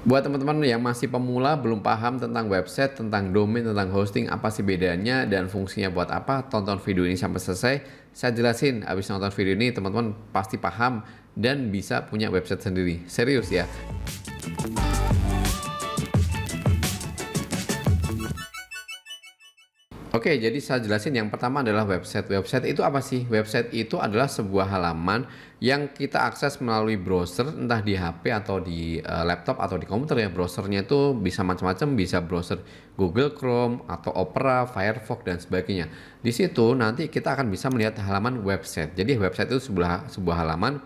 Buat teman-teman yang masih pemula, belum paham tentang website, tentang domain, tentang hosting, apa sih bedanya dan fungsinya buat apa, tonton video ini sampai selesai. Saya jelasin, habis nonton video ini teman-teman pasti paham dan bisa punya website sendiri. Serius ya. Oke, jadi saya jelasin yang pertama adalah website. Website itu apa sih? Website itu adalah sebuah halaman yang kita akses melalui browser, entah di HP atau di laptop atau di komputer ya. Browsernya itu bisa macam-macam, bisa browser Google Chrome atau Opera, Firefox dan sebagainya. Di situ nanti kita akan bisa melihat halaman website. Jadi website itu sebuah halaman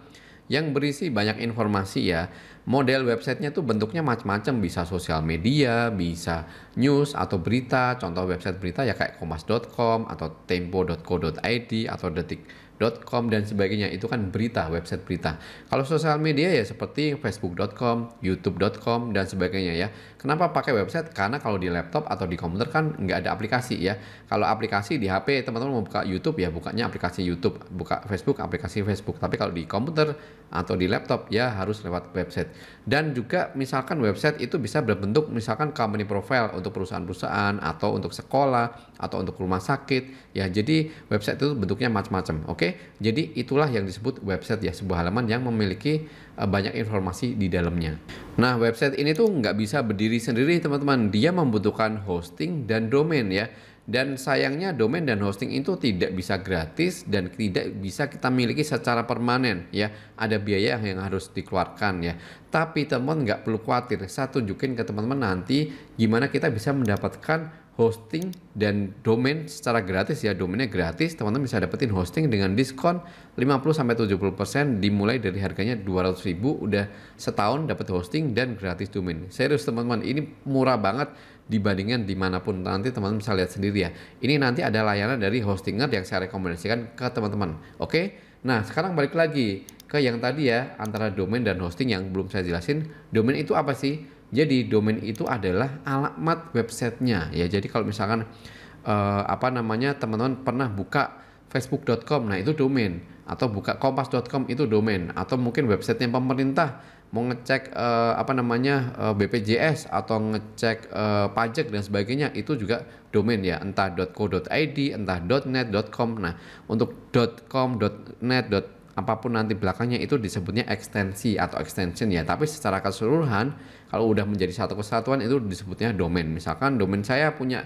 yang berisi banyak informasi ya. Model websitenya tuh bentuknya macam-macam, bisa sosial media, bisa news atau berita. Contoh website berita ya kayak kompas.com atau tempo.co.id atau detik.com dan sebagainya. Itu kan berita, website berita. Kalau sosial media ya seperti facebook.com, youtube.com dan sebagainya ya. Kenapa pakai website? Karena kalau di laptop atau di komputer kan nggak ada aplikasi ya. Kalau aplikasi di HP teman-teman mau buka YouTube ya bukanya aplikasi YouTube, buka Facebook aplikasi Facebook. Tapi kalau di komputer atau di laptop ya harus lewat website. Dan juga misalkan website itu bisa berbentuk misalkan company profile untuk perusahaan-perusahaan atau untuk sekolah atau untuk rumah sakit ya. Jadi website itu bentuknya macam-macam. Oke, jadi itulah yang disebut website ya, sebuah halaman yang memiliki banyak informasi di dalamnya. Nah, website ini tuh nggak bisa berdiri sendiri teman-teman, dia membutuhkan hosting dan domain ya. Dan sayangnya domain dan hosting itu tidak bisa gratis dan tidak bisa kita miliki secara permanen ya. Ada biaya yang harus dikeluarkan ya. Tapi teman-teman nggak perlu khawatir, saya tunjukin ke teman-teman nanti gimana kita bisa mendapatkan hosting dan domain secara gratis ya. Domainnya gratis, teman-teman bisa dapetin hosting dengan diskon 50-70% dimulai dari harganya 200.000 udah setahun dapat hosting dan gratis domain. Serius teman-teman, ini murah banget dibandingkan dimanapun. Nanti teman-teman bisa lihat sendiri ya. Ini nanti ada layanan dari Hostinger yang saya rekomendasikan ke teman-teman. Oke, nah sekarang balik lagi ke yang tadi ya, antara domain dan hosting yang belum saya jelasin. Domain itu apa sih? Jadi domain itu adalah alamat websitenya ya. Jadi kalau misalkan teman-teman pernah buka facebook.com, nah itu domain, atau buka kompas.com itu domain, atau mungkin websitenya pemerintah mau ngecek BPJS atau ngecek pajak dan sebagainya, itu juga domain ya, entah .co.id, entah .net, .com. Nah, untuk .com, .net, apapun nanti belakangnya itu disebutnya ekstensi atau extension ya. Tapi secara keseluruhan kalau udah menjadi satu kesatuan itu disebutnya domain. Misalkan domain saya punya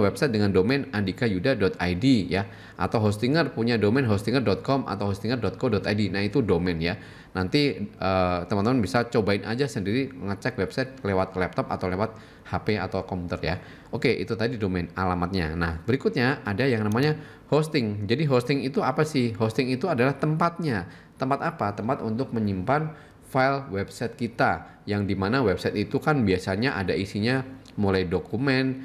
website dengan domain andikayuda.id ya, atau Hostinger punya domain hostinger.com atau hostinger.co.id. Nah, itu domain ya. Nanti teman-teman bisa cobain aja sendiri ngecek website lewat laptop atau lewat HP atau komputer ya. Oke, itu tadi domain alamatnya. Nah, berikutnya ada yang namanya hosting. Jadi hosting itu apa sih? Hosting itu adalah tempatnya. Tempat apa? Tempat untuk menyimpan file website kita, yang dimana website itu kan biasanya ada isinya mulai dokumen,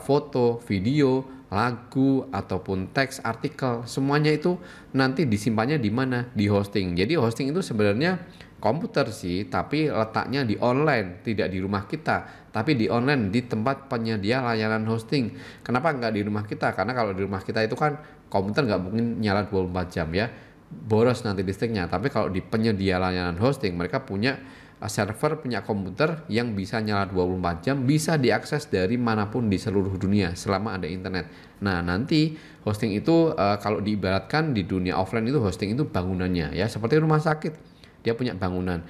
foto, video, lagu, ataupun teks, artikel, semuanya itu nanti disimpannya di mana? Di hosting. Jadi hosting itu sebenarnya komputer sih, tapi letaknya di online, tidak di rumah kita, tapi di online, di tempat penyedia layanan hosting. Kenapa nggak di rumah kita? Karena kalau di rumah kita itu kan komputer nggak mungkin nyala 24 jam ya, boros nanti listriknya. Tapi kalau di penyedia layanan hosting, mereka punya server, punya komputer yang bisa nyala 24 jam, bisa diakses dari manapun di seluruh dunia selama ada internet. Nah, nanti hosting itu kalau diibaratkan di dunia offline itu hosting itu bangunannya ya, seperti rumah sakit dia punya bangunan,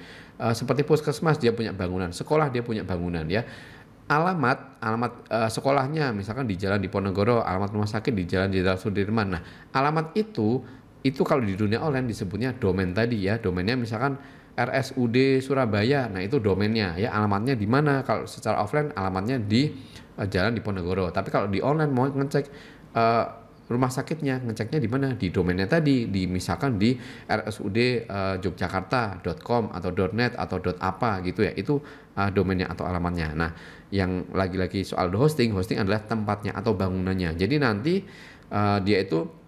seperti puskesmas dia punya bangunan, sekolah dia punya bangunan ya. Alamat sekolahnya misalkan di Jalan Diponegoro, alamat rumah sakit di Jalan Jenderal Sudirman. Nah, alamat itu kalau di dunia online disebutnya domain tadi ya. Domainnya misalkan RSUD Surabaya, nah itu domainnya ya. Alamatnya di mana? Kalau secara offline alamatnya di Jalan Diponegoro. Tapi kalau di online mau ngecek rumah sakitnya, ngeceknya di mana? Di domainnya tadi, di misalkan di RSUD Yogyakarta.com atau .net atau .apa gitu ya. Itu domainnya atau alamatnya. Nah, yang lagi-lagi soal hosting adalah tempatnya atau bangunannya. Jadi nanti dia itu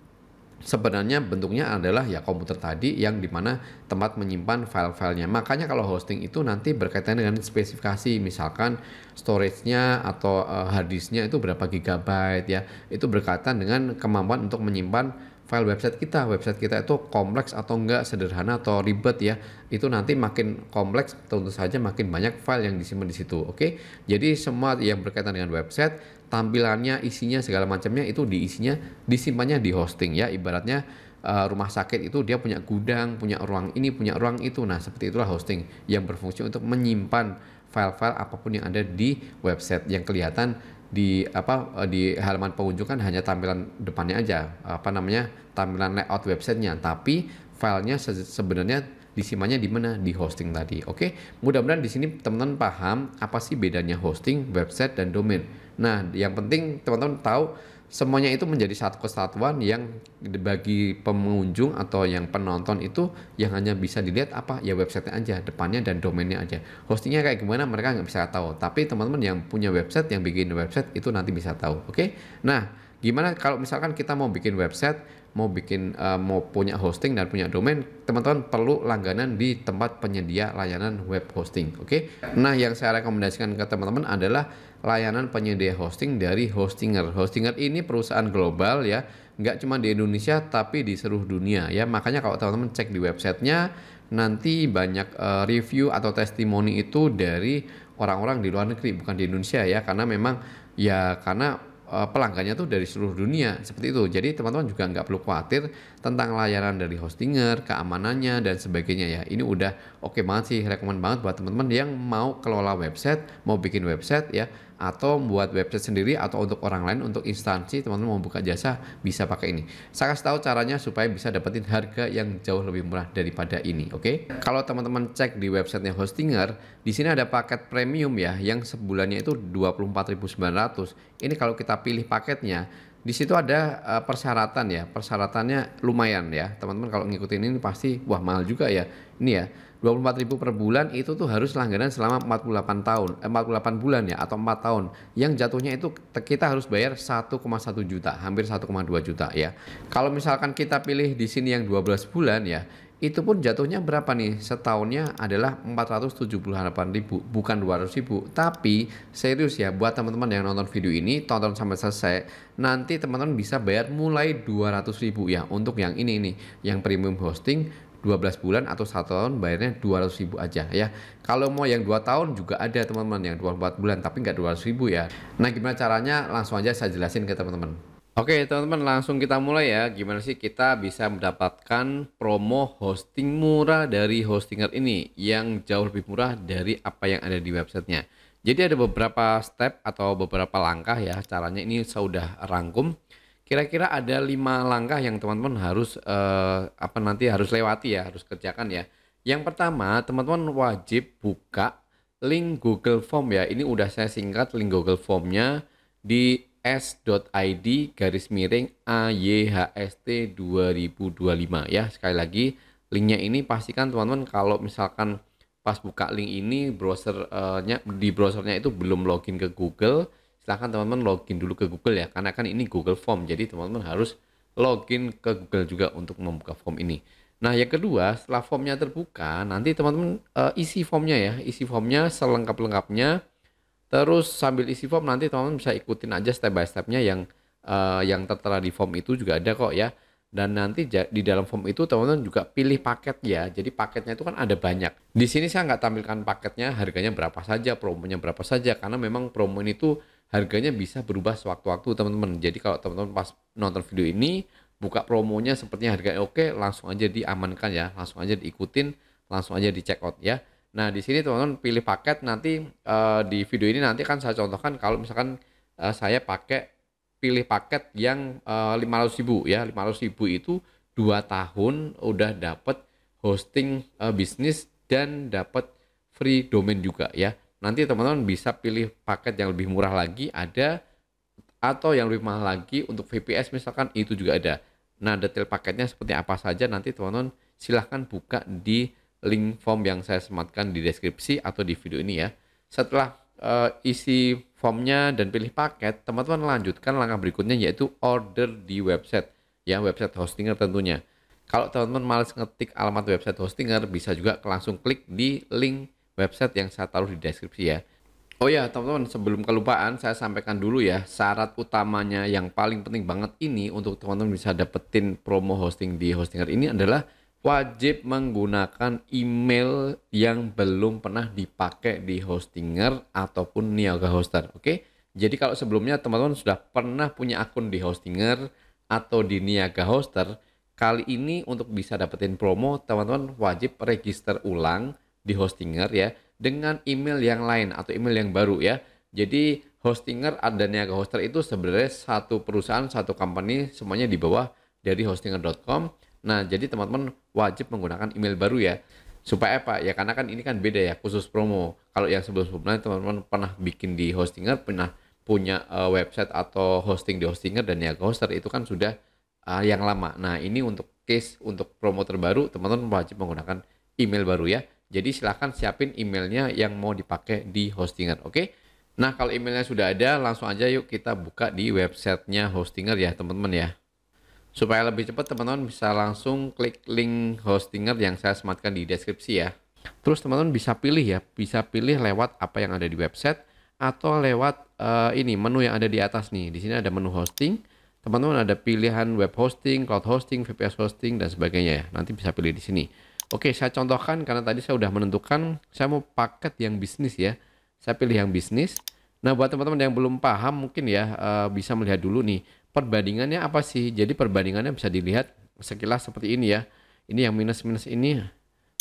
sebenarnya bentuknya adalah ya komputer tadi, yang dimana tempat menyimpan file-filenya. Makanya kalau hosting itu nanti berkaitan dengan spesifikasi, misalkan storage-nya atau hard disk-nya itu berapa gigabyte ya. Itu berkaitan dengan kemampuan untuk menyimpan file website kita itu kompleks atau enggak, sederhana atau ribet ya. Itu nanti makin kompleks tentu saja makin banyak file yang disimpan di situ. Oke. Jadi semua yang berkaitan dengan website, tampilannya, isinya segala macamnya itu disimpannya di hosting ya. Ibaratnya rumah sakit itu dia punya gudang, punya ruang ini, punya ruang itu. Nah, seperti itulah hosting yang berfungsi untuk menyimpan file-file apapun yang ada di website yang kelihatan di halaman pengunjung kan hanya tampilan depannya aja, tampilan layout websitenya, tapi filenya sebenarnya disimpannya di mana, di hosting tadi. Oke, mudah-mudahan di sini teman-teman paham apa sih bedanya hosting, website, dan domain. Nah, yang penting teman-teman tahu semuanya itu menjadi satu kesatuan yang bagi pengunjung atau yang penonton itu yang hanya bisa dilihat apa ya websitenya aja, depannya dan domainnya aja. Hostingnya kayak gimana mereka nggak bisa tahu, tapi teman-teman yang punya website, yang bikin website itu nanti bisa tahu. Oke, nah gimana kalau misalkan kita mau bikin website, mau punya hosting dan punya domain, teman-teman perlu langganan di tempat penyedia layanan web hosting. Oke, nah yang saya rekomendasikan ke teman-teman adalah layanan penyedia hosting dari Hostinger. Hostinger ini perusahaan global ya, nggak cuma di Indonesia tapi di seluruh dunia ya. Makanya kalau teman-teman cek di websitenya nanti banyak review atau testimoni itu dari orang-orang di luar negeri, bukan di Indonesia ya, karena memang ya karena pelanggannya tuh dari seluruh dunia seperti itu. Jadi teman-teman juga nggak perlu khawatir tentang layanan dari Hostinger, keamanannya dan sebagainya ya. Ini udah oke banget sih, rekomend banget buat teman-teman yang mau kelola website, mau bikin website ya, atau membuat website sendiri atau untuk orang lain, untuk instansi teman-teman mau buka jasa bisa pakai ini. Saya kasih tahu caranya supaya bisa dapetin harga yang jauh lebih murah daripada ini. Oke. Kalau teman-teman cek di websitenya Hostinger, di sini ada paket premium ya yang sebulannya itu 24.900. Ini kalau kita pilih paketnya, di situ ada persyaratan ya. Persyaratannya lumayan ya. Teman-teman kalau ngikutin ini pasti wah mahal juga ya. Ini ya. 24.000 per bulan itu tuh harus langganan selama 48 bulan ya, atau 4 tahun. Yang jatuhnya itu kita harus bayar 1,1 juta, hampir 1,2 juta ya. Kalau misalkan kita pilih di sini yang 12 bulan ya, itu pun jatuhnya berapa nih? Setahunnya adalah 478.000, bukan 200.000. Tapi serius ya, buat teman-teman yang nonton video ini, tonton sampai selesai. Nanti teman-teman bisa bayar mulai 200.000 ya untuk yang ini nih, yang premium hosting 12 bulan atau 1 tahun bayarnya 200.000 aja ya. Kalau mau yang 2 tahun juga ada teman-teman yang 24 bulan tapi nggak 200.000 ya. Nah gimana caranya? Langsung aja saya jelasin ke teman-teman. Oke teman-teman, langsung kita mulai ya. Gimana sih kita bisa mendapatkan promo hosting murah dari Hostinger ini yang jauh lebih murah dari apa yang ada di websitenya. Jadi ada beberapa step atau beberapa langkah ya caranya, ini saya udah rangkum. Kira-kira ada 5 langkah yang teman-teman harus harus lewati ya, harus kerjakan ya. Yang pertama, teman-teman wajib buka link Google Form ya. Ini udah saya singkat link Google Formnya di s.id/AYHST 2025 ya. Sekali lagi, linknya ini pastikan teman-teman kalau misalkan pas buka link ini di browsernya itu belum login ke Google, silahkan teman-teman login dulu ke Google ya, karena kan ini Google Form, jadi teman-teman harus login ke Google juga untuk membuka form ini. Nah yang kedua, setelah formnya terbuka, nanti teman-teman isi formnya ya, isi formnya selengkap-lengkapnya. Terus sambil isi form nanti teman-teman bisa ikutin aja step by stepnya yang tertera di form itu juga ada kok ya. Dan nanti di dalam form itu teman-teman juga pilih paket ya. Jadi paketnya itu kan ada banyak. Di sini saya nggak tampilkan paketnya, harganya berapa saja, promonya berapa saja, karena memang promo itu harganya bisa berubah sewaktu-waktu teman-teman. Jadi kalau teman-teman pas nonton video ini buka promonya sepertinya harganya oke, langsung aja diamankan ya, langsung aja diikutin, langsung aja di check out ya. Nah di sini teman-teman pilih paket, nanti di video ini nanti kan saya contohkan kalau misalkan saya pilih paket yang 500.000 ya. 500.000 itu 2 tahun udah dapat hosting bisnis dan dapat free domain juga ya. Nanti teman-teman bisa pilih paket yang lebih murah lagi ada, atau yang lebih mahal lagi untuk VPS misalkan itu juga ada. Nah detail paketnya seperti apa saja nanti teman-teman silahkan buka di link form yang saya sematkan di deskripsi atau di video ini ya. Setelah isi formnya dan pilih paket, teman-teman lanjutkan langkah berikutnya yaitu order di website ya, website Hostinger tentunya. Kalau teman-teman males ngetik alamat website Hostinger, bisa juga langsung klik di link website yang saya taruh di deskripsi ya. Oh ya, teman-teman, sebelum kelupaan saya sampaikan dulu ya, syarat utamanya yang paling penting banget ini untuk teman-teman bisa dapetin promo hosting di Hostinger ini adalah wajib menggunakan email yang belum pernah dipakai di Hostinger ataupun Niaga Hoster. Oke. Jadi kalau sebelumnya teman-teman sudah pernah punya akun di Hostinger atau di Niaga Hoster, kali ini untuk bisa dapetin promo, teman-teman wajib register ulang di Hostinger ya dengan email yang lain atau email yang baru ya. Jadi Hostinger dan Niaga Hoster itu sebenarnya satu perusahaan, satu company, semuanya di bawah dari hostinger.com. Nah, jadi teman-teman wajib menggunakan email baru ya. Supaya apa? Ya karena kan ini kan beda ya, khusus promo. Kalau yang sebelum-sebelumnya teman-teman pernah bikin di Hostinger, pernah punya website atau hosting di Hostinger dan Niaga Hoster itu kan sudah yang lama. Nah, ini untuk case untuk promo terbaru, teman-teman wajib menggunakan email baru ya. Jadi silahkan siapin emailnya yang mau dipakai di Hostinger, oke? Nah, kalau emailnya sudah ada, langsung aja yuk kita buka di websitenya Hostinger ya, teman-teman ya. Supaya lebih cepat, teman-teman bisa langsung klik link Hostinger yang saya sematkan di deskripsi ya. Terus teman-teman bisa pilih ya, bisa pilih lewat apa yang ada di website atau lewat ini menu yang ada di atas nih. Di sini ada menu hosting. Teman-teman ada pilihan web hosting, cloud hosting, VPS hosting dan sebagainya ya. Nanti bisa pilih di sini. Oke, saya contohkan karena tadi saya udah menentukan saya mau paket yang bisnis ya. Saya pilih yang bisnis. Nah, buat teman-teman yang belum paham mungkin ya bisa melihat dulu nih perbandingannya apa sih. Jadi perbandingannya bisa dilihat sekilas seperti ini ya. Ini yang minus-minus ini.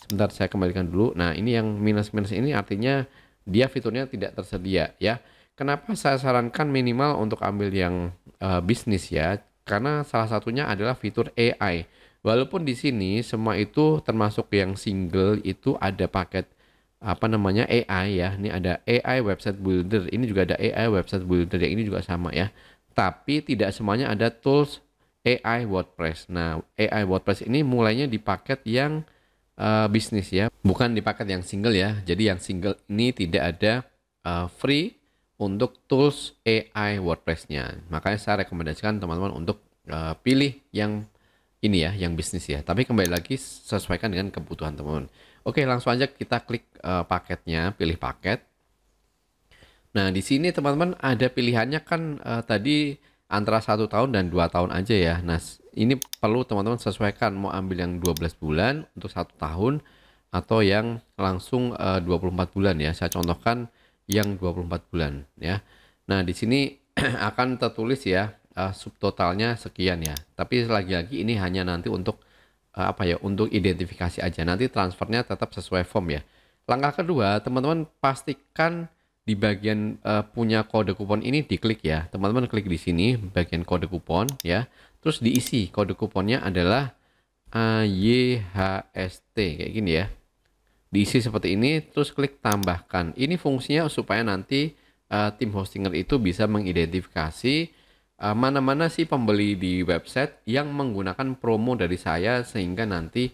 Sebentar saya kembalikan dulu. Nah, ini yang minus-minus ini artinya dia fiturnya tidak tersedia ya. Kenapa saya sarankan minimal untuk ambil yang bisnis ya? Karena salah satunya adalah fitur AI. Walaupun di sini semua itu termasuk yang single itu ada paket apa namanya AI ya. Ini ada AI website builder. Ini juga ada AI website builder. Yang ini juga sama ya. Tapi tidak semuanya ada tools AI WordPress. Nah, AI WordPress ini mulainya di paket yang bisnis ya, bukan di paket yang single ya. Jadi yang single ini tidak ada free untuk tools AI WordPress-nya. Makanya saya rekomendasikan teman-teman untuk pilih yang ini ya, yang bisnis ya. Tapi kembali lagi sesuaikan dengan kebutuhan teman-teman. Oke, langsung aja kita klik paketnya, pilih paket. Nah, di sini teman-teman ada pilihannya kan tadi antara 1 tahun dan 2 tahun aja ya. Nah, ini perlu teman-teman sesuaikan mau ambil yang 12 bulan untuk 1 tahun atau yang langsung 24 bulan ya. Saya contohkan yang 24 bulan ya. Nah, di sini akan tertulis ya subtotalnya sekian ya. Tapi lagi-lagi ini hanya nanti untuk apa ya, untuk identifikasi aja. Nanti transfernya tetap sesuai form ya. Langkah kedua, teman-teman pastikan di bagian punya kode kupon ini diklik ya. Teman-teman klik di sini bagian kode kupon ya. Terus diisi kode kuponnya adalah YHST kayak gini ya. Diisi seperti ini terus klik tambahkan. Ini fungsinya supaya nanti tim Hostinger itu bisa mengidentifikasi mana-mana sih pembeli di website yang menggunakan promo dari saya sehingga nanti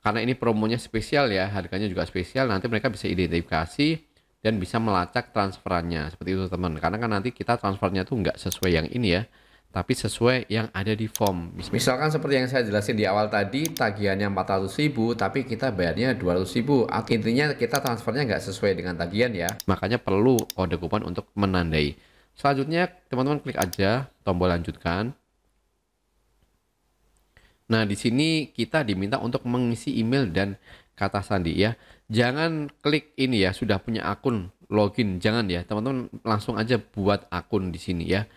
karena ini promonya spesial ya, harganya juga spesial, nanti mereka bisa identifikasi dan bisa melacak transferannya seperti itu teman. Karena kan nanti kita transfernya tuh nggak sesuai yang ini ya, tapi sesuai yang ada di form. Misalkan seperti yang saya jelasin di awal tadi, tagihannya 400.000 tapi kita bayarnya 200.000. Intinya kita transfernya nggak sesuai dengan tagihan ya, makanya perlu kode kupon untuk menandai. Selanjutnya teman-teman klik aja tombol lanjutkan. Nah, di sini kita diminta untuk mengisi email dan kata sandi ya. Jangan klik ini ya, sudah punya akun login, jangan ya. Teman-teman langsung aja buat akun di sini ya.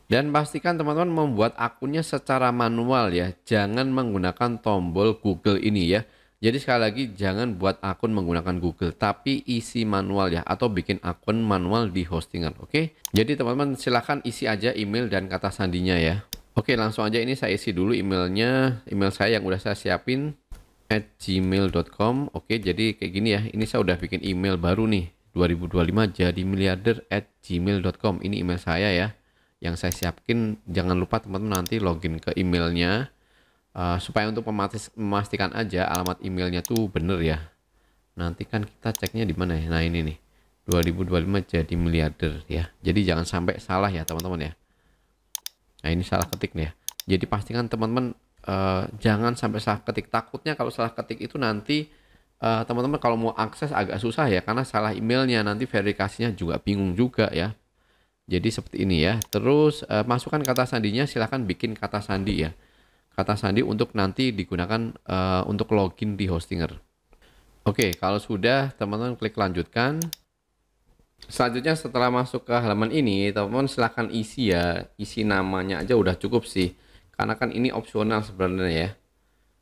Dan pastikan teman-teman membuat akunnya secara manual ya. Jangan menggunakan tombol Google ini ya. Jadi sekali lagi jangan buat akun menggunakan Google, tapi isi manual ya, atau bikin akun manual di Hostinger, oke? Jadi teman-teman silahkan isi aja email dan kata sandinya ya. Oke, langsung aja ini saya isi dulu emailnya, email saya yang udah saya siapin @gmail.com. Oke, jadi kayak gini ya, ini saya udah bikin email baru nih, 2025 jadi miliarder @gmail.com. Ini email saya ya, yang saya siapin. Jangan lupa teman-teman nanti login ke emailnya. Supaya untuk memastikan aja alamat emailnya tuh bener ya. Nanti kan kita ceknya di mana ya? Nah ini nih 2025 jadi miliarder ya. Jadi jangan sampai salah ya teman-teman ya. Nah ini salah ketik nih ya. Jadi pastikan teman-teman jangan sampai salah ketik. Takutnya kalau salah ketik itu nanti teman-teman kalau mau akses agak susah ya karena salah emailnya, nanti verifikasinya juga bingung juga ya. Jadi seperti ini ya. Terus masukkan kata sandinya, silahkan bikin kata sandi ya. Kata sandi untuk nanti digunakan untuk login di Hostinger. Oke, kalau sudah teman-teman klik lanjutkan. Selanjutnya setelah masuk ke halaman ini, teman-teman silahkan isi ya. Isi namanya aja udah cukup sih. Karena kan ini opsional sebenarnya ya.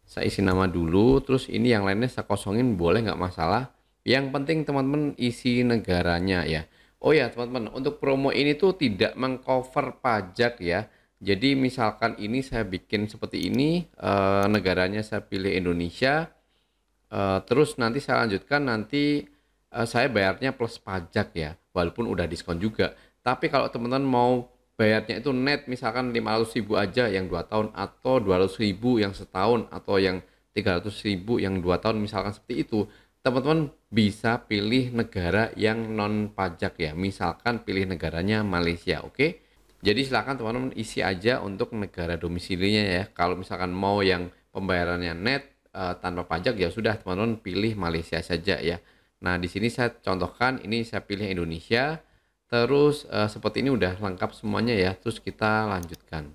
Saya isi nama dulu, terus ini yang lainnya saya kosongin boleh nggak masalah. Yang penting teman-teman isi negaranya ya. Oh ya teman-teman, untuk promo ini tuh tidak mengcover pajak ya. Jadi misalkan ini saya bikin seperti ini, negaranya saya pilih Indonesia, terus nanti saya lanjutkan, nanti saya bayarnya plus pajak ya, walaupun udah diskon juga. Tapi kalau teman-teman mau bayarnya itu net misalkan 500.000 aja yang 2 tahun, atau 200.000 yang setahun, atau yang 300.000 yang 2 tahun misalkan seperti itu, teman-teman bisa pilih negara yang non pajak ya, misalkan pilih negaranya Malaysia. Oke, jadi silakan teman-teman isi aja untuk negara domisilinya ya. Kalau misalkan mau yang pembayarannya net tanpa pajak ya sudah teman-teman pilih Malaysia saja ya. Nah di sini saya contohkan, ini saya pilih Indonesia. Terus seperti ini udah lengkap semuanya ya. Terus kita lanjutkan.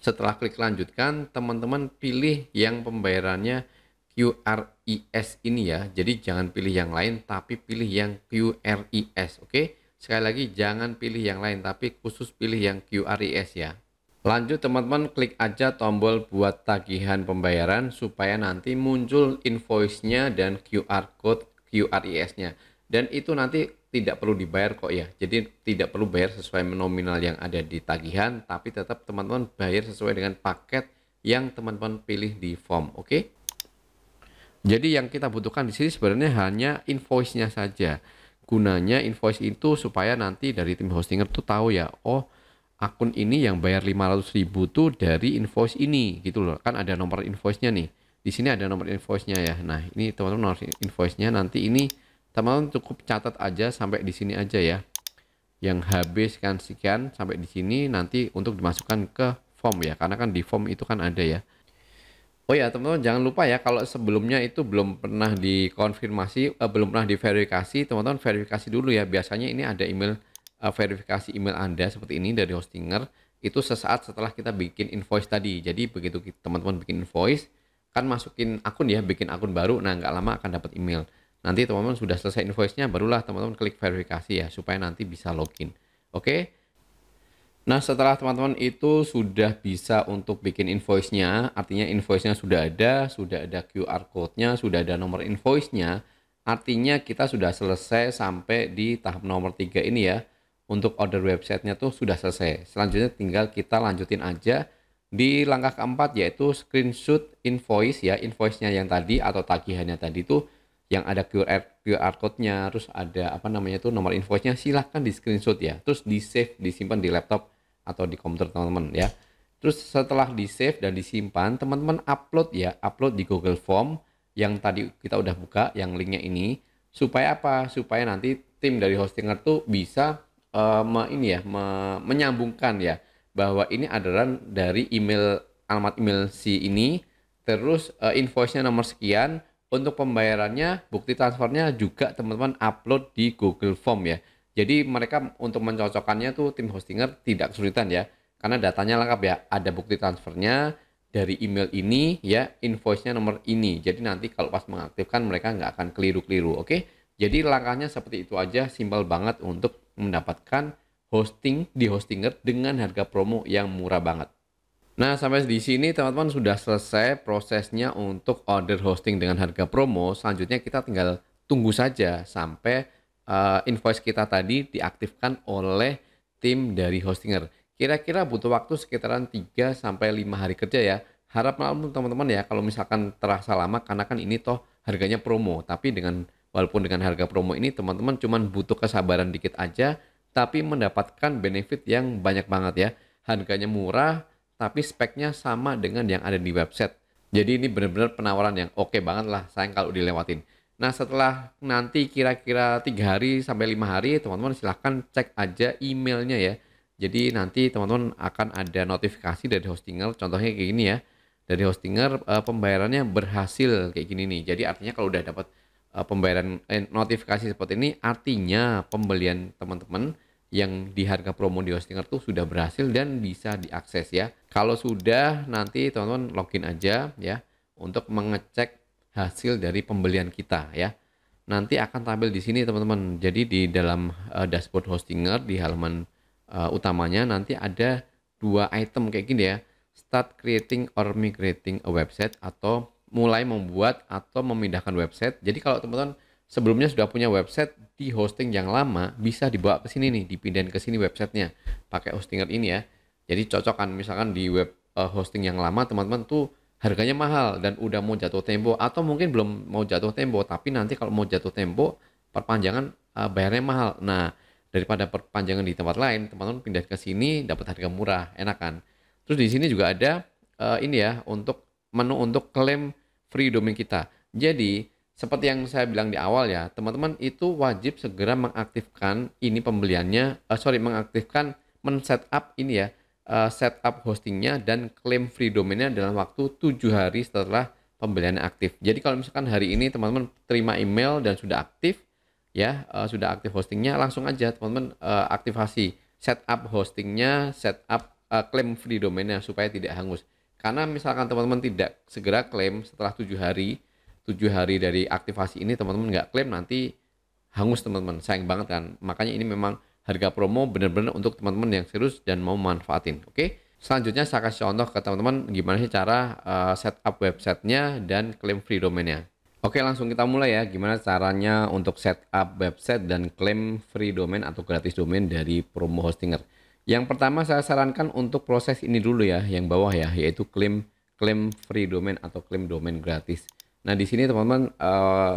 Setelah klik lanjutkan, teman-teman pilih yang pembayarannya QRIS ini ya. Jadi jangan pilih yang lain, tapi pilih yang QRIS. Oke, sekali lagi jangan pilih yang lain, tapi khusus pilih yang QRIS ya. Lanjut teman-teman, klik aja tombol buat tagihan pembayaran supaya nanti muncul invoice-nya dan QR code QRIS-nya. Dan itu nanti tidak perlu dibayar kok ya. Jadi tidak perlu bayar sesuai nominal yang ada di tagihan, tapi tetap teman-teman bayar sesuai dengan paket yang teman-teman pilih di form. Oke? Jadi yang kita butuhkan di sini sebenarnya hanya invoice-nya saja. Gunanya invoice itu supaya nanti dari tim Hostinger tuh tahu ya, oh akun ini yang bayar 500.000 tuh dari invoice ini gitu loh. Kan ada nomor invoice-nya nih. Di sini ada nomor invoice-nya ya. Nah, ini teman-teman nomor invoice-nya, nanti ini teman-teman cukup catat aja sampai di sini aja ya. Yang habis kan sekian sampai di sini, nanti untuk dimasukkan ke form ya. Karena kan di form itu kan ada ya. Oh ya teman-teman, jangan lupa ya kalau sebelumnya itu belum pernah dikonfirmasi, belum pernah diverifikasi, teman-teman verifikasi dulu ya. Biasanya ini ada email verifikasi email Anda seperti ini dari Hostinger, itu sesaat setelah kita bikin invoice tadi. Jadi begitu teman-teman bikin invoice, kan masukin akun ya, bikin akun baru, nah nggak lama akan dapat email. Nanti teman-teman sudah selesai invoice-nya, barulah teman-teman klik verifikasi ya, supaya nanti bisa login. Oke? Nah, setelah teman-teman itu sudah bisa untuk bikin invoice-nya, artinya invoice-nya sudah ada QR code-nya, sudah ada nomor invoice-nya, artinya kita sudah selesai sampai di tahap nomor 3 ini ya. Untuk order website-nya tuh sudah selesai. Selanjutnya tinggal kita lanjutin aja di langkah keempat, yaitu screenshot invoice ya, invoice-nya yang tadi atau tagihannya tadi tuh yang ada QR code-nya, terus ada apa namanya tuh nomor invoice-nya, silahkan di screenshot ya, terus di save, disimpan di laptop atau di komputer teman-teman ya. Terus setelah di save dan disimpan, teman-teman upload ya, upload di Google Form yang tadi kita udah buka, yang linknya ini, supaya apa? Supaya nanti tim dari Hostinger tuh bisa menyambungkan ya, bahwa ini adalah dari email, alamat email si ini, terus invoice-nya nomor sekian, untuk pembayarannya, bukti transfernya juga teman-teman upload di Google Form ya. Jadi mereka untuk mencocokkannya tuh tim Hostinger tidak kesulitan ya, karena datanya lengkap ya, ada bukti transfernya dari email ini ya, invoice-nya nomor ini. Jadi nanti kalau pas mengaktifkan mereka nggak akan keliru-keliru. Oke, jadi langkahnya seperti itu aja, simpel banget untuk mendapatkan hosting di Hostinger dengan harga promo yang murah banget. Nah, sampai di sini teman-teman sudah selesai prosesnya untuk order hosting dengan harga promo. Selanjutnya kita tinggal tunggu saja sampai invoice kita tadi diaktifkan oleh tim dari Hostinger. Kira-kira butuh waktu sekitaran 3 sampai 5 hari kerja ya. Harap maklum teman-teman ya kalau misalkan terasa lama, karena kan ini toh harganya promo. Tapi walaupun dengan harga promo ini teman-teman cuman butuh kesabaran dikit aja, tapi mendapatkan benefit yang banyak banget ya. Harganya murah, tapi speknya sama dengan yang ada di website. Jadi ini benar-benar penawaran yang oke banget lah, sayang kalau dilewatin. Nah, setelah nanti kira-kira 3 hari sampai 5 hari, teman-teman silahkan cek aja emailnya ya. Jadi nanti teman-teman akan ada notifikasi dari Hostinger, contohnya kayak gini ya. dari Hostinger pembayarannya berhasil kayak gini nih. Jadi artinya kalau udah dapat pembayaran notifikasi seperti ini, artinya pembelian teman-teman yang di harga promo di Hostinger tuh sudah berhasil dan bisa diakses ya. Kalau sudah, nanti teman-teman login aja ya untuk mengecek hasil dari pembelian kita ya. Nanti akan tampil di sini teman-teman. Jadi di dalam dashboard Hostinger di halaman utamanya nanti ada dua item kayak gini ya. Start creating or migrating a website, atau mulai membuat atau memindahkan website. Jadi kalau teman-teman sebelumnya sudah punya website di hosting yang lama, bisa dibawa ke sini nih, dipindahin ke sini websitenya pakai Hostinger ini ya. Jadi cocok kan, misalkan di web hosting yang lama teman-teman tuh harganya mahal dan udah mau jatuh tempo, atau mungkin belum mau jatuh tempo tapi nanti kalau mau jatuh tempo perpanjangan bayarnya mahal. Nah, daripada perpanjangan di tempat lain, teman-teman pindah ke sini dapat harga murah, enak kan. Terus di sini juga ada ini ya, untuk menu untuk klaim free domain kita. Jadi seperti yang saya bilang di awal ya, teman-teman itu wajib segera mengaktifkan ini pembeliannya, mengaktifkan men-setup ini ya, setup hostingnya dan klaim free domainnya dalam waktu 7 hari setelah pembeliannya aktif. Jadi kalau misalkan hari ini teman-teman terima email dan sudah aktif ya, sudah aktif hostingnya, langsung aja teman-teman aktifasi setup hostingnya, setup klaim free domainnya supaya tidak hangus. Karena misalkan teman-teman tidak segera klaim setelah 7 hari dari aktivasi ini teman-teman nggak klaim, nanti hangus teman-teman, sayang banget kan. Makanya ini memang harga promo benar-benar untuk teman-teman yang serius dan mau manfaatin. Oke, selanjutnya saya kasih contoh ke teman-teman gimana sih cara setup websitenya dan klaim free domainnya. Oke, langsung kita mulai ya, gimana caranya untuk setup website dan klaim free domain atau gratis domain dari promo Hostinger. Yang pertama saya sarankan untuk proses ini dulu ya, yang bawah ya, yaitu klaim free domain atau klaim domain gratis. Nah, di sini teman-teman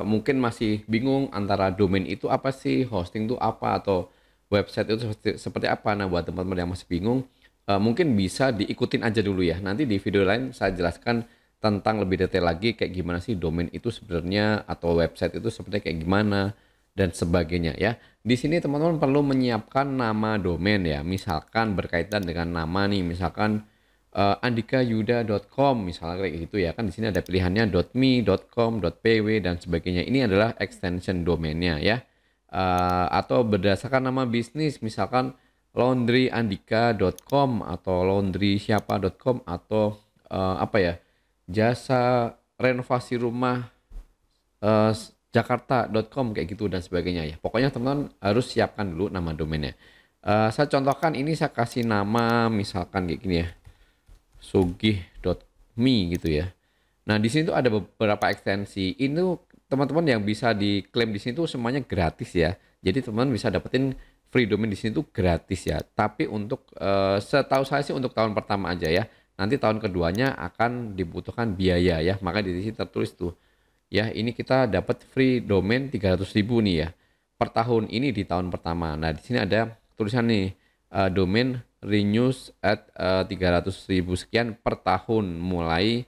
mungkin masih bingung antara domain itu apa sih, hosting itu apa, atau website itu seperti apa. Nah, buat teman-teman yang masih bingung, mungkin bisa diikutin aja dulu ya. Nanti di video lain saya jelaskan tentang lebih detail lagi kayak gimana sih domain itu sebenarnya, atau website itu sebenarnya kayak gimana dan sebagainya ya. Di sini teman-teman perlu menyiapkan nama domain ya. Misalkan berkaitan dengan nama nih, misalkan andikayuda.com misalnya kayak gitu ya, kan di sini ada pilihannya .me, .com, .pw dan sebagainya. Ini adalah extension domainnya ya. Atau berdasarkan nama bisnis, misalkan laundryandika.com atau laundrysiapa.com atau apa ya, jasa renovasi rumah eh, jakarta.com kayak gitu dan sebagainya ya. Pokoknya teman-teman harus siapkan dulu nama domainnya. Saya contohkan ini, saya kasih nama misalkan kayak gini ya, sugih.me gitu ya. Nah, di sini tuh ada beberapa ekstensi. Ini teman-teman yang bisa diklaim di sini tuh semuanya gratis ya. Jadi teman-teman bisa dapetin free domain di sini tuh gratis ya. Tapi untuk setahu saya sih untuk tahun pertama aja ya. Nanti tahun keduanya akan dibutuhkan biaya ya. Maka di sini tertulis tuh ya, ini kita dapat free domain 300.000 nih ya per tahun ini di tahun pertama. Nah, di sini ada tulisan nih domain renews at 300.000 sekian per tahun mulai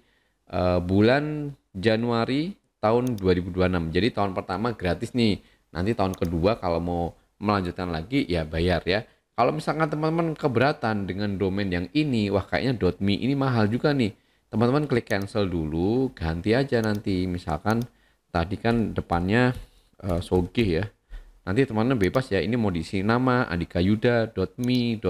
bulan Januari tahun 2026. Jadi tahun pertama gratis nih. Nanti tahun kedua kalau mau melanjutkan lagi ya bayar ya. Kalau misalkan teman-teman keberatan dengan domain yang ini, wah kayaknya .me ini mahal juga nih. Teman-teman klik cancel dulu, ganti aja nanti. Misalkan tadi kan depannya Sogih ya. Nanti teman-teman bebas ya, ini mau diisi nama andikayuda.me,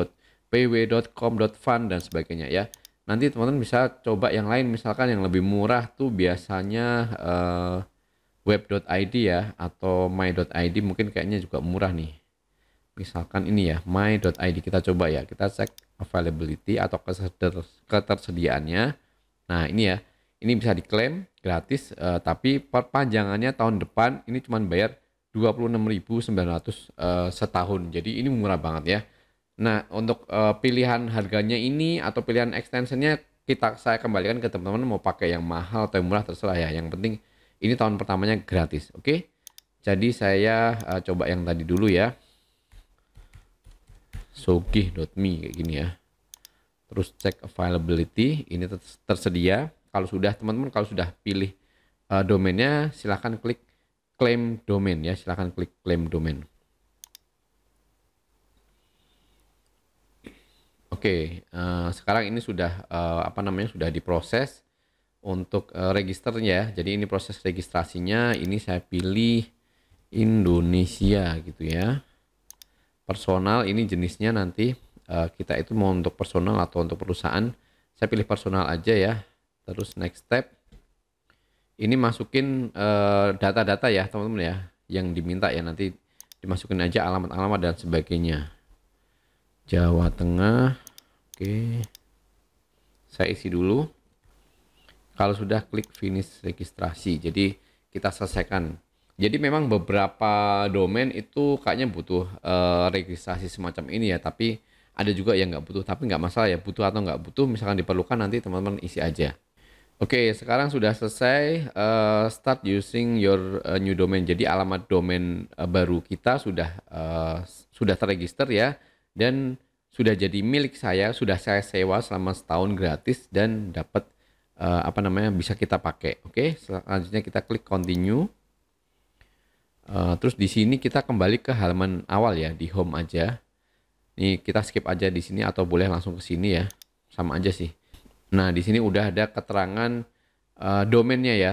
pw.com, .fun dan sebagainya ya. Nanti teman-teman bisa coba yang lain, misalkan yang lebih murah tuh biasanya web.id ya, atau my.id mungkin kayaknya juga murah nih. Misalkan ini ya, my.id, kita coba ya, kita cek availability atau ketersediaannya. Nah, ini ya, ini bisa diklaim gratis, tapi perpanjangannya tahun depan ini cuma bayar 26.900 setahun. Jadi ini murah banget ya. Nah, untuk pilihan harganya ini atau pilihan extensionnya saya kembalikan ke teman-teman, mau pakai yang mahal atau yang murah terserah ya. Yang penting ini tahun pertamanya gratis, oke? Jadi saya coba yang tadi dulu ya, sogih.me kayak gini ya. Terus cek availability, ini tersedia. Kalau sudah teman-teman, kalau sudah pilih domainnya, silahkan klik claim domain ya, silahkan klik claim domain. Oke, sekarang ini sudah sudah diproses untuk registernya. Jadi ini proses registrasinya, ini saya pilih Indonesia gitu ya. Personal ini jenisnya nanti kita itu mau untuk personal atau untuk perusahaan. Saya pilih personal aja ya. Terus next step. Ini masukin data-data ya teman-teman ya, yang diminta ya, nanti dimasukin aja alamat-alamat dan sebagainya. Jawa Tengah, oke, saya isi dulu. Kalau sudah klik finish registrasi, jadi kita selesaikan. Jadi memang beberapa domain itu kayaknya butuh registrasi semacam ini ya, tapi ada juga yang nggak butuh, tapi nggak masalah ya, butuh atau nggak butuh, misalkan diperlukan nanti teman-teman isi aja. Oke, sekarang sudah selesai start using your new domain. Jadi alamat domain baru kita sudah terregister ya, dan sudah jadi milik saya, sudah saya sewa selama setahun gratis dan dapat apa namanya, bisa kita pakai. Oke, selanjutnya kita klik continue. Terus di sini kita kembali ke halaman awal ya, di home aja. Ini kita skip aja di sini atau boleh langsung ke sini ya, sama aja sih. Nah, di sini udah ada keterangan domainnya ya,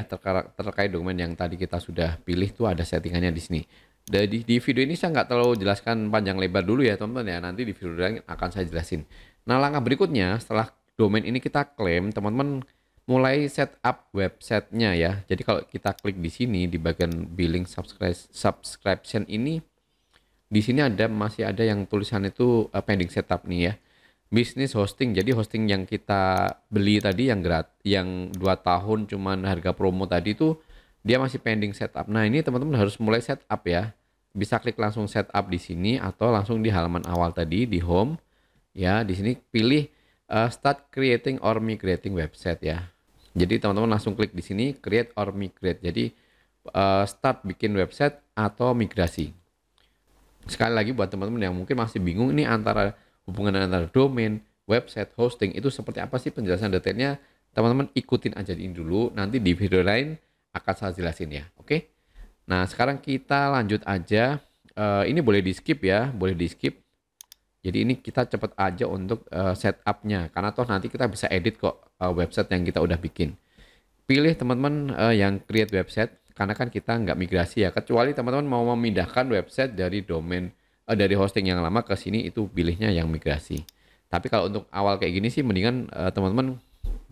terkait domain yang tadi kita sudah pilih tuh ada settingannya di sini. Di video ini saya nggak terlalu jelaskan panjang lebar dulu ya teman-teman ya, nanti di video lain akan saya jelasin. Nah, langkah berikutnya setelah domain ini kita klaim, teman-teman mulai setup websitenya ya. Jadi kalau kita klik di sini di bagian billing subscription ini, di sini masih ada yang tulisan itu pending setup nih ya. Bisnis hosting, jadi hosting yang kita beli tadi yang 2 tahun cuman harga promo tadi itu dia masih pending setup. Nah, ini teman-teman harus mulai setup ya. Bisa klik langsung setup di sini atau langsung di halaman awal tadi di home ya. Di sini pilih start creating or migrating website ya. Jadi teman-teman langsung klik di sini create or migrate. Jadi start bikin website atau migrasi. Sekali lagi buat teman-teman yang mungkin masih bingung ini hubungan antara domain, website, hosting itu seperti apa sih penjelasan detailnya, teman-teman ikutin aja ini dulu, nanti di video lain akan saya jelasin ya. Oke. Nah, sekarang kita lanjut aja. Ini boleh di skip ya, boleh di skip. Jadi ini kita cepet aja untuk setupnya, karena toh nanti kita bisa edit kok website yang kita udah bikin. Pilih teman-teman yang create website, karena kan kita nggak migrasi ya, kecuali teman-teman mau memindahkan website dari domain dari hosting yang lama ke sini, itu pilihnya yang migrasi. Tapi kalau untuk awal kayak gini sih mendingan teman-teman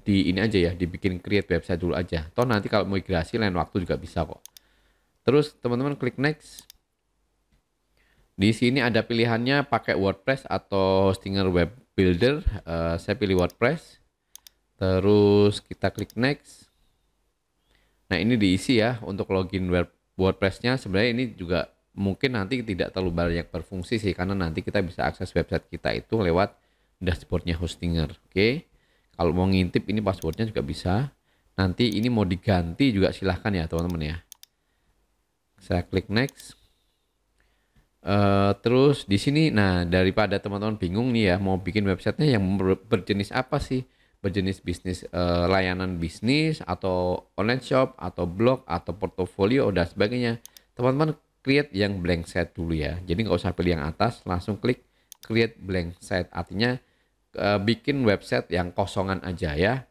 di ini aja ya, dibikin create website dulu aja. Toh nanti kalau migrasi lain waktu juga bisa kok. Terus teman-teman klik next. Di sini ada pilihannya pakai WordPress atau Hostinger Web Builder. Saya pilih WordPress. Terus kita klik next. Nah, ini diisi ya untuk login WordPress-nya. Sebenarnya ini juga mungkin nanti tidak terlalu banyak berfungsi sih, karena nanti kita bisa akses website kita itu lewat dashboardnya Hostinger. Oke, kalau mau ngintip ini passwordnya juga bisa. Nanti ini mau diganti juga silahkan ya teman-teman ya. Saya klik next. Terus di sini, nah daripada teman-teman bingung nih ya mau bikin websitenya yang berjenis apa sih, berjenis bisnis, layanan bisnis atau online shop atau blog atau portofolio dan sebagainya, teman-teman create yang blank site dulu ya. Jadi nggak usah pilih yang atas, langsung klik create blank site, artinya bikin website yang kosongan aja ya.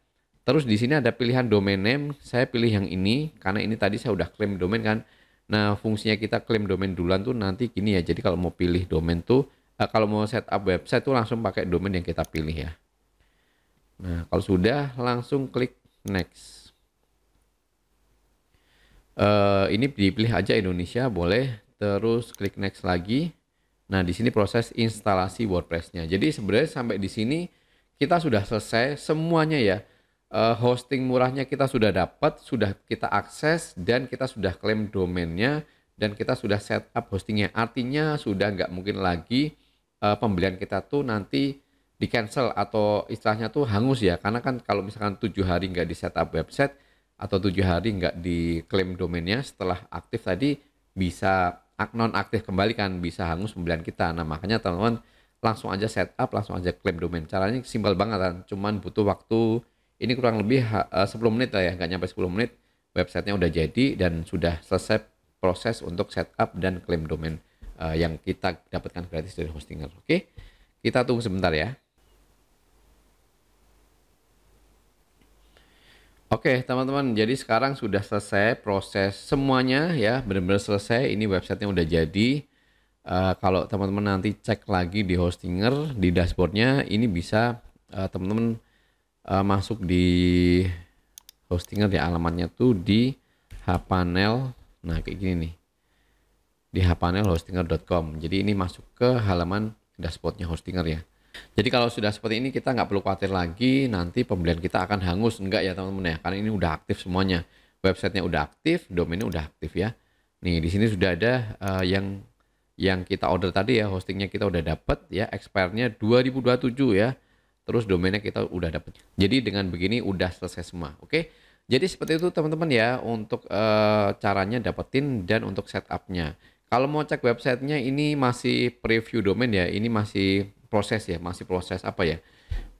Terus di sini ada pilihan domain name, saya pilih yang ini karena ini tadi saya udah klaim domain kan. Nah, fungsinya kita klaim domain duluan tuh nanti gini ya. Jadi kalau mau pilih domain tuh kalau mau setup website tuh langsung pakai domain yang kita pilih ya. Nah, kalau sudah langsung klik next. Ini dipilih aja Indonesia, boleh. Terus klik next lagi. Nah, di sini proses instalasi WordPress-nya. Jadi sebenarnya sampai di sini kita sudah selesai semuanya ya. Hosting murahnya kita sudah dapat, sudah kita akses, dan kita sudah klaim domainnya, dan kita sudah setup hostingnya. Artinya sudah nggak mungkin lagi pembelian kita tuh nanti di cancel atau istilahnya tuh hangus ya, karena kan kalau misalkan 7 hari nggak di setup website atau 7 hari nggak diklaim domainnya, setelah aktif tadi bisa non aktif kembali kan, bisa hangus pembelian kita. Nah, makanya teman-teman langsung aja setup, langsung aja klaim domain. Caranya simpel banget kan, cuman butuh waktu ini kurang lebih 10 menit lah ya, nggak nyampe 10 menit websitenya udah jadi dan sudah selesai proses untuk setup dan klaim domain yang kita dapatkan gratis dari Hostinger. Oke, kita tunggu sebentar ya. Oke teman-teman, jadi sekarang sudah selesai proses semuanya ya, benar-benar selesai. Ini websitenya udah jadi. Kalau teman-teman nanti cek lagi di Hostinger, di dashboardnya, ini bisa teman-teman masuk di Hostinger ya, alamatnya tuh di hpanel. Nah kayak gini nih, di hpanelhostinger.com. Jadi ini masuk ke halaman dashboardnya Hostinger ya. Jadi kalau sudah seperti ini kita nggak perlu khawatir lagi nanti pembelian kita akan hangus, enggak ya teman-teman ya, karena ini udah aktif semuanya. Websitenya udah aktif, domainnya udah aktif ya. Nih di sini sudah ada yang kita order tadi ya, hostingnya kita udah dapat ya, expire-nya 2027 ya. Terus domainnya kita udah dapat. Jadi dengan begini udah selesai semua. Oke. Jadi seperti itu teman-teman ya untuk caranya dapetin dan untuk setupnya. Kalau mau cek websitenya ini masih preview domain ya, ini masih proses ya, masih proses apa ya?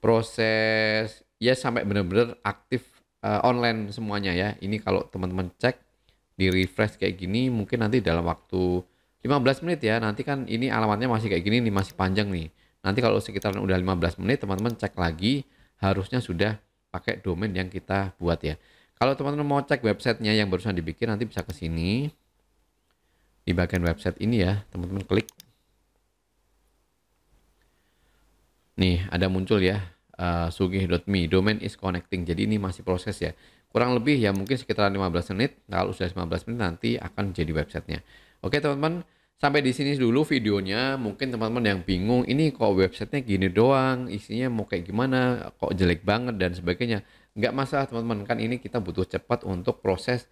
Proses ya sampai benar-benar aktif online semuanya ya. Ini kalau teman-teman cek di refresh kayak gini mungkin nanti dalam waktu 15 menit ya. Nanti kan ini alamatnya masih kayak gini nih, masih panjang nih. Nanti kalau sekitaran udah 15 menit teman-teman cek lagi harusnya sudah pakai domain yang kita buat ya. Kalau teman-teman mau cek websitenya yang barusan dibikin nanti bisa ke sini. Di bagian website ini ya, teman-teman klik. Nih, ada muncul ya, sugih.me, domain is connecting. Jadi ini masih proses ya. Kurang lebih ya mungkin sekitar 15 menit. Kalau sudah 15 menit nanti akan jadi websitenya. Oke teman-teman, sampai di sini dulu videonya. Mungkin teman-teman yang bingung, ini kok websitenya gini doang, isinya mau kayak gimana, kok jelek banget dan sebagainya. Nggak masalah teman-teman, kan ini kita butuh cepat untuk proses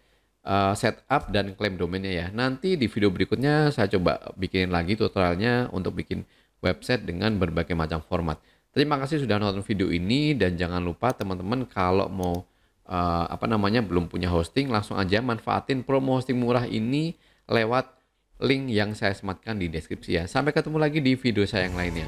setup dan klaim domainnya ya. Nanti di video berikutnya saya coba bikinin lagi tutorialnya untuk bikin website dengan berbagai macam format. Terima kasih sudah nonton video ini dan jangan lupa teman-teman kalau mau belum punya hosting langsung aja manfaatin promo hosting murah ini lewat link yang saya sematkan di deskripsi ya. Sampai ketemu lagi di video saya yang lainnya.